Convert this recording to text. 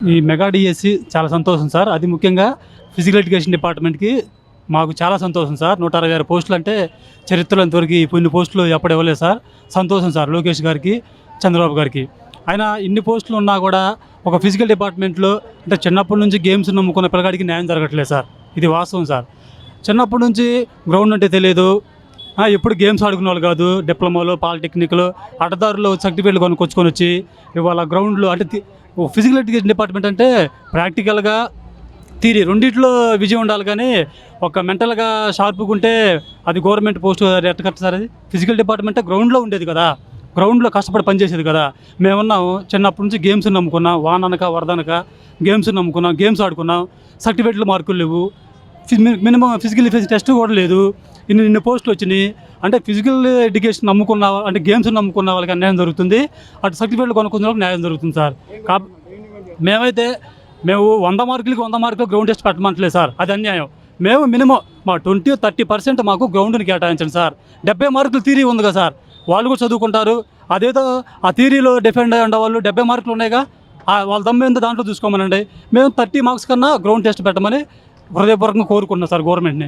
ఈ mega DSC చాలా సంతోషం సార్. అది ముఖ్యంగా ఫిజికల్ ఎడ్యుకేషన్ డిపార్ట్మెంట్‌కి మాకు చాలా సంతోషం సార్. 166 పోస్టులు అంటే చరిత్రలో ఇంతవరకు ఇన్ని పోస్టులు ఎప్పుడు ఇవ్వలేదు సార్. సంతోషం సార్ లోకేష్ గారికి, చంద్రబాబు గారికి. ఆయన ఇన్ని పోస్టులు ఉన్నా కూడా ఒక ఫిజికల్ డిపార్ట్మెంట్‌లో అంటే చిన్నప్పటి నుంచి గేమ్స్ నమ్ముకున్న పిల్లగాడికి న్యాయం జరగట్లేదు సార్. ఇది వాస్తవం సార్. చిన్నప్పటి నుంచి గ్రౌండ్ అంటే తెలియదు. ఎప్పుడు గేమ్స్ ఆడుకునే వాళ్ళు కాదు. డిప్లొమాలో, పాలిటెక్నిక్‌లో అడ్డదారుల్లో సర్టిఫికేట్లు కొనుక్కొచ్చుకొని వచ్చి ఇవాళ గ్రౌండ్‌లో అంటే ఫిజికల్ ఎడ్యుకేషన్ డిపార్ట్మెంట్ అంటే ప్రాక్టికల్‌గా, థియరీ రెండిట్లో విజయం ఉండాలి కానీ ఒక మెంటల్‌గా షార్ప్‌గా ఉంటే అది గవర్నమెంట్ పోస్ట్ ఎట్ట కరెక్ట్ సార్ అది? ఫిజికల్ డిపార్ట్మెంట్ గ్రౌండ్‌లో ఉండేది కదా! గ్రౌండ్‌లో కష్టపడి పనిచేసేది కదా! మేమున్నాం చిన్నప్పటి నుంచి గేమ్స్ నమ్ముకున్నాం. వాననక, వరదనక గేమ్స్ నమ్ముకున్నాం. గేమ్స్ ఆడుకున్నాం. సర్టిఫికేట్లు మార్కులు లేవు. మినిమం ఫిజికల్ ఎఫిషియన్సీ టెస్ట్ కూడా లేదు. ఇన్ని పోస్టులు వచ్చినాయి. అంటే ఫిజికల్ ఎడ్యుకేషన్ నమ్ముకున్న అంటే గేమ్స్ నమ్ముకున్న వాళ్ళకి అన్యాయం జరుగుతుంది. అటు సర్టిఫికేట్లు కొనుక్కున్న వాళ్ళకి న్యాయం జరుగుతుంది సార్. మేము 100 మార్కులకి 100 మార్కులు గ్రౌండ్ టెస్ట్ పెట్టమంటలేదు సార్. అది అన్యాయం. మేము మినిమం మా 20-30% మాకు గ్రౌండ్ని కేటాయించండి సార్. 70 మార్కులు థియరీ ఉంది కదా సార్. వాళ్ళు కూడా చదువుకుంటారు. అదేదో ఆ థియరీలో డిఫెండ్ అయ్యే వాళ్ళు 70 మార్కులు ఉన్నాయిగా, వాళ్ళ దమ్ము ఏందో దాంట్లో చూసుకోమనండి. మేము 30 మార్క్స్ కన్నా గ్రౌండ్ టెస్ట్ పెట్టమని హృదయపూర్వకంగా కోరుకుంటున్నాం సార్ గవర్నమెంట్ని.